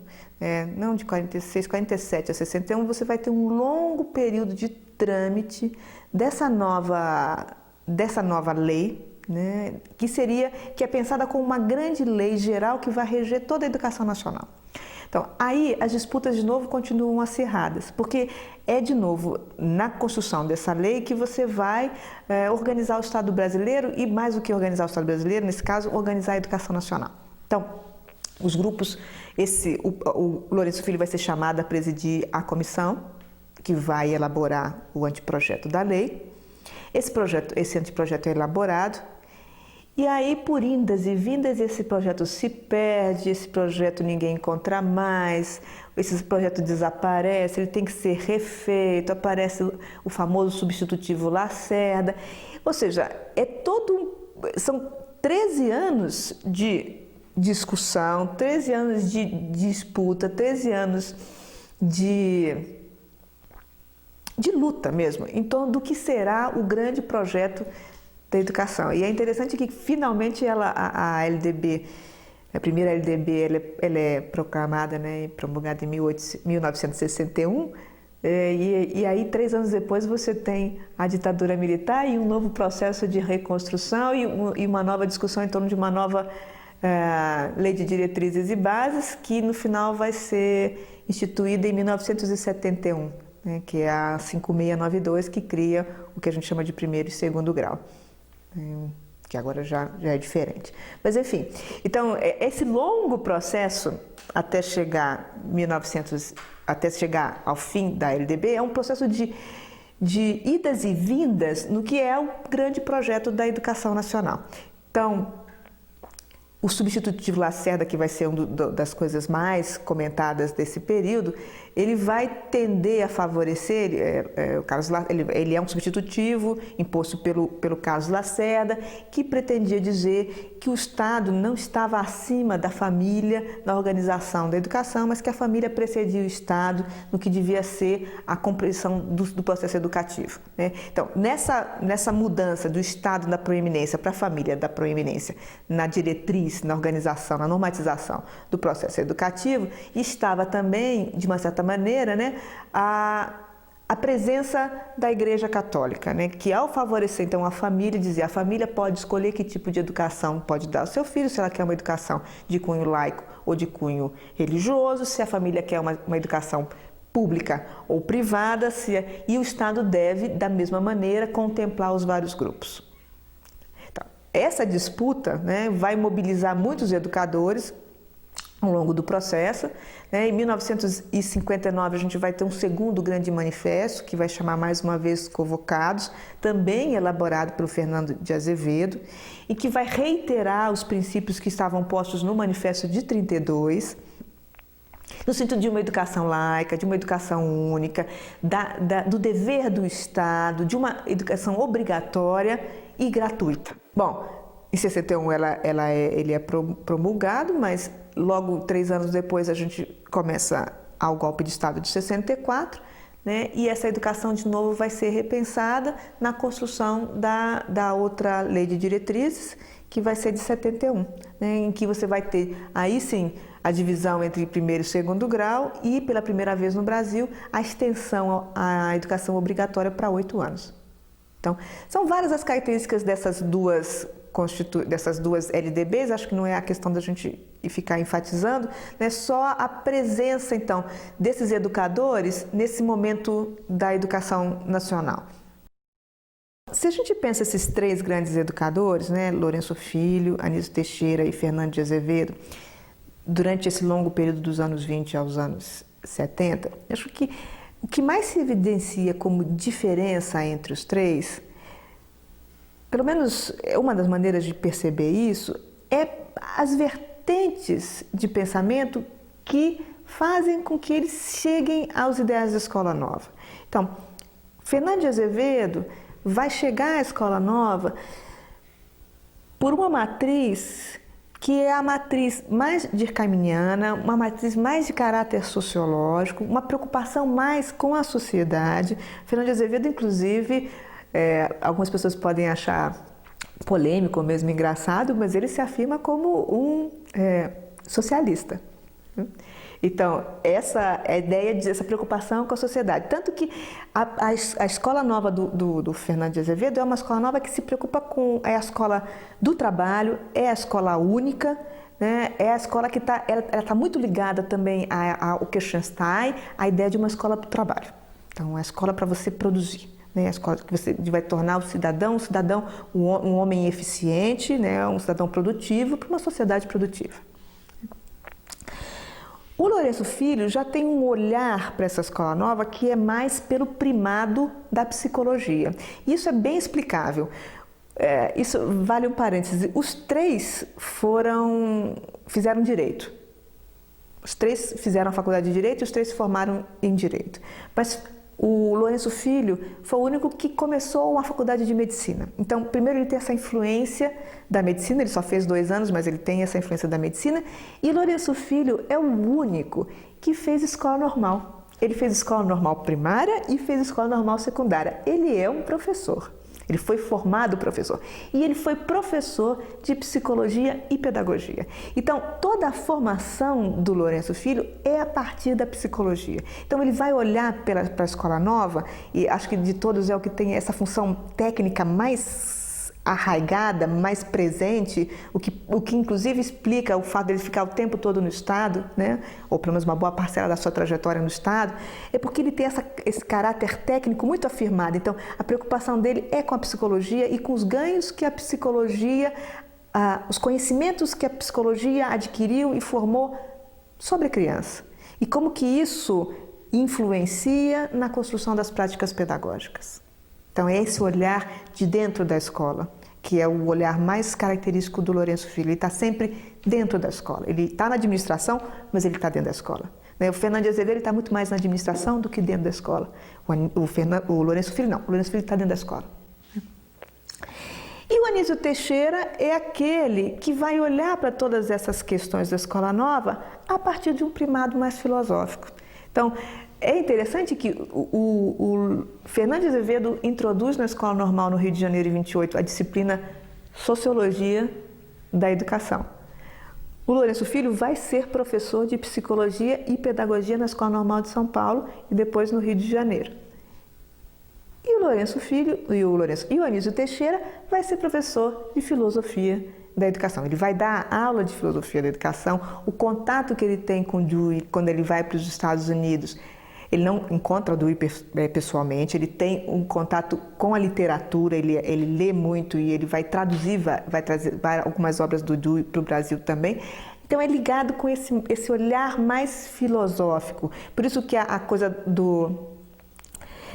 não de 46, 47 a 61, você vai ter um longo período de trâmite dessa nova lei, né, que é pensada como uma grande lei geral que vai reger toda a educação nacional. Então, aí as disputas de novo continuam acirradas, porque é de novo na construção dessa lei que você vai organizar o Estado brasileiro e, mais do que organizar o Estado brasileiro, nesse caso, organizar a educação nacional. Então, os grupos, o Lourenço Filho vai ser chamado a presidir a comissão que vai elaborar o anteprojeto da lei. Esse anteprojeto é elaborado e aí, por indas e vindas, esse projeto se perde, esse projeto ninguém encontra mais, esse projeto desaparece, ele tem que ser refeito, aparece o famoso substitutivo Lacerda, ou seja, são 13 anos de discussão, 13 anos de disputa, 13 anos de luta mesmo, em torno do que será o grande projeto da educação. E é interessante que finalmente a LDB, a primeira LDB, ela é proclamada, né, promulgada em 1961, E aí, 3 anos depois, você tem a ditadura militar e um novo processo de reconstrução e uma nova discussão em torno de uma nova Lei de Diretrizes e Bases, que no final vai ser instituída em 1971, né, que é a 5692, que cria o que a gente chama de primeiro e segundo grau, que agora já é diferente. Mas enfim, então esse longo processo até chegar ao fim da LDB é um processo de idas e vindas no que é o grande projeto da educação nacional. Então, o substitutivo Lacerda, que vai ser uma das coisas mais comentadas desse período, ele vai tender a favorecer, ele é um substitutivo imposto pelo Carlos Lacerda, que pretendia dizer que o Estado não estava acima da família na organização da educação, mas que a família precedia o Estado no que devia ser a compreensão do processo educativo, né? Então, nessa mudança do Estado da proeminência para a família da proeminência na diretriz, na organização, na normatização do processo educativo, estava também, de uma certa maneira, né, a presença da Igreja Católica, né, que ao favorecer então a família, dizia a família pode escolher que tipo de educação pode dar ao seu filho, se ela quer uma educação de cunho laico ou de cunho religioso, se a família quer uma educação pública ou privada, e o Estado deve, da mesma maneira, contemplar os vários grupos. Essa disputa, né, vai mobilizar muitos educadores ao longo do processo, né? Em 1959 a gente vai ter um segundo grande manifesto, que vai chamar mais uma vez Convocados, também elaborado pelo Fernando de Azevedo, e que vai reiterar os princípios que estavam postos no manifesto de 32, no sentido de uma educação laica, de uma educação única, do dever do Estado, de uma educação obrigatória e gratuita. Bom, em 61 ele é promulgado, mas logo 3 anos depois a gente começa ao golpe de Estado de 64, né? E essa educação de novo vai ser repensada na construção da outra lei de diretrizes, que vai ser de 71, né? Em que você vai ter, aí sim, a divisão entre primeiro e segundo grau e, pela primeira vez no Brasil, a extensão à educação obrigatória para 8 anos. Então, são várias as características dessas duas LDBs, acho que não é a questão da gente ficar enfatizando, né? Só a presença, então, desses educadores nesse momento da educação nacional. Se a gente pensa esses 3 grandes educadores, né, Lourenço Filho, Anísio Teixeira e Fernando de Azevedo, durante esse longo período dos anos 20 aos anos 70, acho que o que mais se evidencia como diferença entre os 3, pelo menos uma das maneiras de perceber isso, é as vertentes de pensamento que fazem com que eles cheguem aos ideais da Escola Nova. Então, Fernando de Azevedo vai chegar à Escola Nova por uma matriz que é a matriz mais durkheimiana, uma matriz mais de caráter sociológico, uma preocupação mais com a sociedade. Fernando de Azevedo, inclusive, algumas pessoas podem achar polêmico ou mesmo engraçado, mas ele se afirma como um socialista. Então, essa é a ideia dessa preocupação com a sociedade. Tanto que a escola nova do Fernando de Azevedo é uma escola nova que se preocupa com... É a escola do trabalho, é a escola única, né? É a escola que ela está muito ligada também ao Wittgenstein, à ideia de uma escola do trabalho. Então, é a escola para você produzir, né? A escola que você vai tornar o cidadão um homem eficiente, né? Um cidadão produtivo para uma sociedade produtiva. O Lourenço Filho já tem um olhar para essa escola nova que é mais pelo primado da psicologia. Isso é bem explicável. Isso vale um parêntese. Os 3 fizeram direito. Os 3 fizeram a faculdade de direito e os 3 se formaram em direito. Mas o Lourenço Filho foi o único que começou uma faculdade de medicina. Então, primeiro ele tem essa influência da medicina, ele só fez 2 anos, mas ele tem essa influência da medicina. E Lourenço Filho é o único que fez escola normal. Ele fez escola normal primária e fez escola normal secundária. Ele é um professor. Ele foi formado professor e ele foi professor de psicologia e pedagogia. Então, toda a formação do Lourenço Filho é a partir da psicologia. Então, ele vai olhar para a escola nova, e acho que de todos é o que tem essa função técnica mais arraigada, mais presente, o que inclusive explica o fato de ele ficar o tempo todo no Estado, né? Ou pelo menos uma boa parcela da sua trajetória no Estado, é porque ele tem esse caráter técnico muito afirmado. Então, a preocupação dele é com a psicologia e com os ganhos que a psicologia, os conhecimentos que a psicologia adquiriu e formou sobre a criança. E como que isso influencia na construção das práticas pedagógicas. Então, é esse olhar de dentro da escola, que é o olhar mais característico do Lourenço Filho. Ele está sempre dentro da escola. Ele está na administração, mas ele está dentro da escola. O Fernando de Azevedo está muito mais na administração do que dentro da escola. O Lourenço Filho não. O Lourenço Filho está dentro da escola. E o Anísio Teixeira é aquele que vai olhar para todas essas questões da escola nova a partir de um primado mais filosófico. Então, é interessante que o Fernando de Azevedo introduz na Escola Normal no Rio de Janeiro, em 28, a disciplina Sociologia da Educação. O Lourenço Filho vai ser professor de Psicologia e Pedagogia na Escola Normal de São Paulo e depois no Rio de Janeiro. E o Lourenço Filho e o Anísio Teixeira vai ser professor de Filosofia da Educação. Ele vai dar aula de Filosofia da Educação, o contato que ele tem com o Dewey quando ele vai para os Estados Unidos. Ele não encontra o Dewey pessoalmente, ele tem um contato com a literatura, ele lê muito e ele vai traduzir, vai trazer algumas obras do Dewey para o Brasil também. Então é ligado com esse olhar mais filosófico. Por isso que a coisa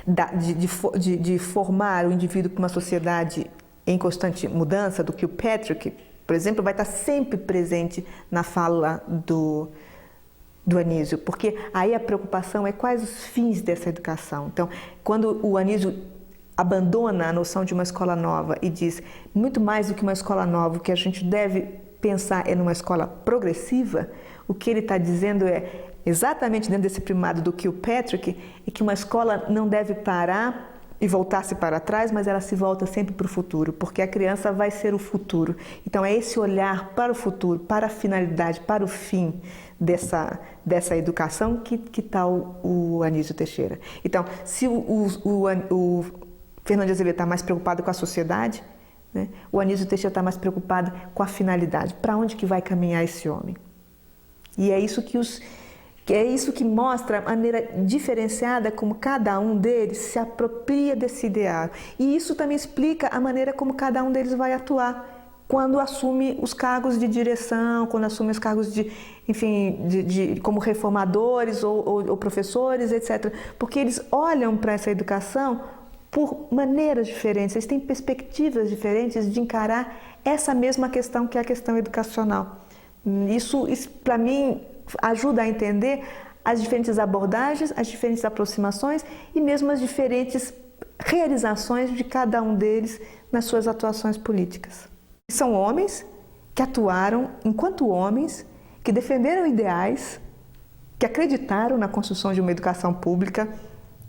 de formar o indivíduo para uma sociedade em constante mudança, do Kilpatrick, por exemplo, vai estar sempre presente na fala do Anísio, porque aí a preocupação é quais os fins dessa educação. Então, quando o Anísio abandona a noção de uma escola nova e diz muito mais do que uma escola nova, o que a gente deve pensar é numa escola progressiva, o que ele está dizendo é, exatamente dentro desse primado do Kilpatrick, é que uma escola não deve parar e voltar-se para trás, mas ela se volta sempre para o futuro, porque a criança vai ser o futuro. Então, é esse olhar para o futuro, para a finalidade, para o fim dessa educação que está o Anísio Teixeira. Então, se o Fernando de Azevedo está mais preocupado com a sociedade, né, o Anísio Teixeira está mais preocupado com a finalidade. Para onde que vai caminhar esse homem? E é isso que mostra a maneira diferenciada como cada um deles se apropria desse ideal. E isso também explica a maneira como cada um deles vai atuar quando assume os cargos de direção, quando assume os cargos como reformadores ou professores, etc. Porque eles olham para essa educação por maneiras diferentes, eles têm perspectivas diferentes de encarar essa mesma questão que é a questão educacional. Isso para mim, ajuda a entender as diferentes abordagens, as diferentes aproximações e mesmo as diferentes realizações de cada um deles nas suas atuações políticas. São homens que atuaram enquanto homens, que defenderam ideais, que acreditaram na construção de uma educação pública,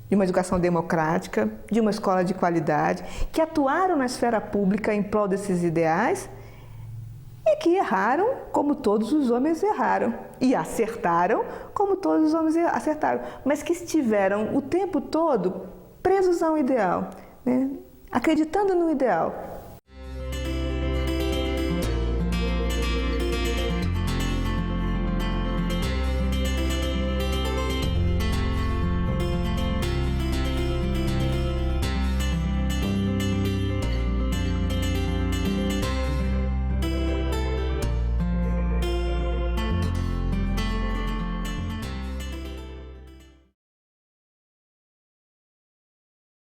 de uma educação democrática, de uma escola de qualidade, que atuaram na esfera pública em prol desses ideais e que erraram como todos os homens erraram e acertaram como todos os homens acertaram, mas que estiveram o tempo todo presos a um ideal, né? Acreditando no ideal,